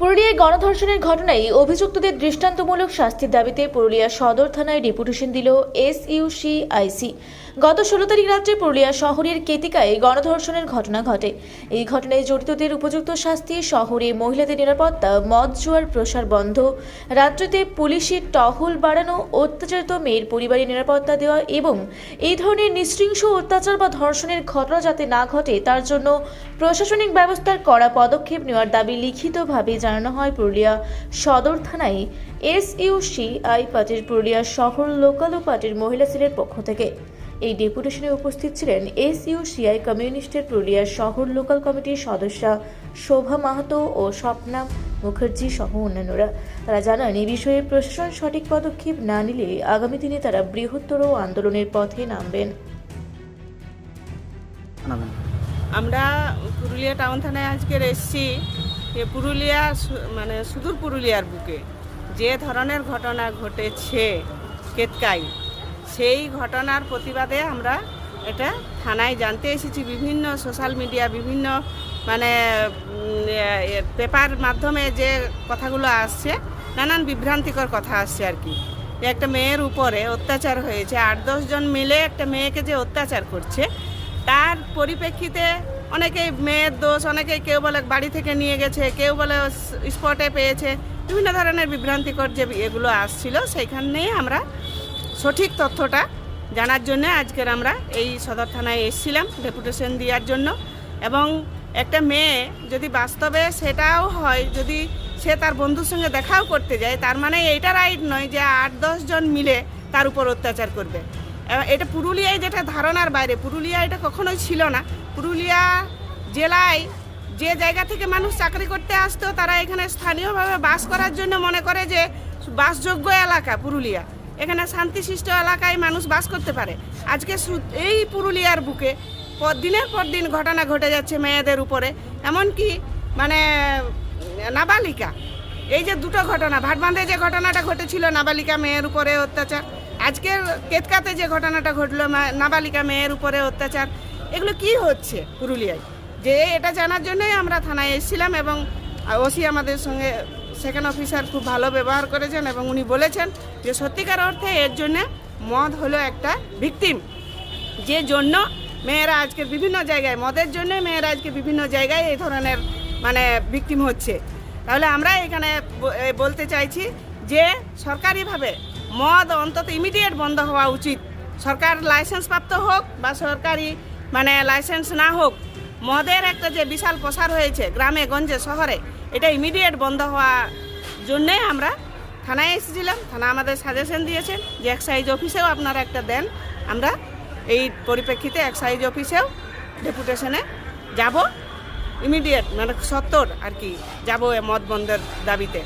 পুরুলিয়ায় গণধর্ষণের ঘটনায় অভিযুক্তদের দৃষ্টান্তমূলক শাস্তির দাবিতে পুরুলিয়া সদর থানায় ডেপুটেশন দিল এসইউসিআইসি। গত 16 তারিখ রাত্রে পুরুলিয়া শহরের কেতিকায় গণধর্ষণের ঘটনা ঘটে। এই ঘটনায় জড়িতদের উপযুক্ত শাস্তি, শহরে মহিলাদের নিরাপত্তা, মদ জুয়ার প্রসার বন্ধ, রাত্রিতে পুলিশের টহল বাড়ানো, অত্যাচারিত মেয়ের পরিবারের নিরাপত্তা দেওয়া এবং এই ধরনের নৃশংস অত্যাচার বা ধর্ষণের ঘটনা যাতে না ঘটে তার জন্য প্রশাসনিক ব্যবস্থার কড়া পদক্ষেপ নেওয়ার দাবি লিখিতভাবে জানানো হয় পুরুলিয়া সদর থানায় এসইউসিআই পার্টির পুরুলিয়া শহর লোকাল পার্টির মহিলা সেলের পক্ষ থেকে। এই ডেপুটেশনে উপস্থিত ছিলেন এসইউসিআই কমিউনিস্টের পুরুলিয়া শহর লোকাল কমিটির সদস্যা শোভা মাহাতো ও স্বপ্না মুখার্জি সহ অন্যান্যরা। তারা জানান, এই বিষয়ে প্রশাসন সঠিক পদক্ষেপ না নিলে আগামী দিনে তারা বৃহত্তর আন্দোলনের পথে নামবেন। আমরা পুরুলিয়া টাউন থানায় আজকে এসেছি যে পুরুলিয়া মানে সুদূর পুরুলিয়ার বুকে যে ধরনের ঘটনা ঘটেছে কেতকাই, সেই ঘটনার প্রতিবাদে আমরা এটা থানায় জানতে এসেছি। বিভিন্ন সোশ্যাল মিডিয়া, বিভিন্ন মানে পেপার মাধ্যমে যে কথাগুলো আসছে, নানান বিভ্রান্তিকর কথা আসছে আর কি। যে একটা মেয়ের উপরে অত্যাচার হয়েছে, 8-10 জন মিলে একটা মেয়েকে যে অত্যাচার করছে, তার পরিপ্রেক্ষিতে অনেকেই মেয়ের দোষ, অনেকেই কেউ বলে বাড়ি থেকে নিয়ে গেছে, কেউ বলে স্পটে পেয়েছে, বিভিন্ন ধরনের বিভ্রান্তিকর যে এগুলো আসছিল, সেইখানেই আমরা সঠিক তথ্যটা জানার জন্য আজকের আমরা এই সদর থানায় এসেছিলাম ডেপুটেশন দেওয়ার জন্য। এবং একটা মেয়ে যদি বাস্তবে সেটাও হয়, যদি সে তার বন্ধুর সঙ্গে দেখাও করতে যায়, তার মানে এইটা রাইট নয় যে 8-10 জন মিলে তার উপর অত্যাচার করবে। এটা পুরুলিয়ায় যেটা ধারণার বাইরে, পুরুলিয়া এটা কখনোই ছিল না। পুরুলিয়া জেলায় যে জায়গা থেকে মানুষ চাকরি করতে আসতো, তারা এখানে স্থানীয়ভাবে বাস করার জন্য মনে করে যে বাসযোগ্য এলাকা পুরুলিয়া, এখানে শান্তিশিষ্ট এলাকায় মানুষ বাস করতে পারে। আজকে এই পুরুলিয়ার বুকে দিনের পর দিন ঘটনা ঘটে যাচ্ছে মেয়েদের উপরে, এমনকি মানে নাবালিকা। এই যে দুটো ঘটনা, ভাটবাঁধে যে ঘটনাটা ঘটেছিল নাবালিকা মেয়ের উপরে অত্যাচার, আজকের কেতকাতে যে ঘটনাটা ঘটলো নাবালিকা মেয়ের উপরে অত্যাচার, এগুলো কি হচ্ছে পুরুলিয়ায়, যে এটা জানার জন্যই আমরা থানায় এসেছিলাম। এবং ওসি আমাদের সঙ্গে সেকেন্ড অফিসার খুব ভালো ব্যবহার করেছেন এবং উনি বলেছেন যে সত্যিকার অর্থে এর জন্য মদ হলো একটা ভিকটিম, যে জন্য মেয়েরা আজকের বিভিন্ন জায়গায়, মদের জন্য মেয়েরা আজকে বিভিন্ন জায়গায় এই ধরনের মানে ভিকটিম হচ্ছে। তাহলে আমরা এখানে বলতে চাইছি যে সরকারিভাবে মদ অন্তত ইমিডিয়েট বন্ধ হওয়া উচিত। সরকার লাইসেন্স প্রাপ্ত হোক বা সরকারি মানে লাইসেন্স না হোক, মদের একটা যে বিশাল প্রসার হয়েছে গ্রামে গঞ্জে শহরে, এটা ইমিডিয়েট বন্ধ হওয়ার জন্যে আমরা থানায় এসেছিলাম। থানা আমাদের সাজেশন দিয়েছেন যে এক্সাইজ অফিসেও আপনারা একটা দেন। আমরা এই পরিপ্রেক্ষিতে এক্সাইজ অফিসেও ডেপুটেশনে যাব, ইমিডিয়েট মানে 70 আর কি যাব মদ বন্ধের দাবিতে।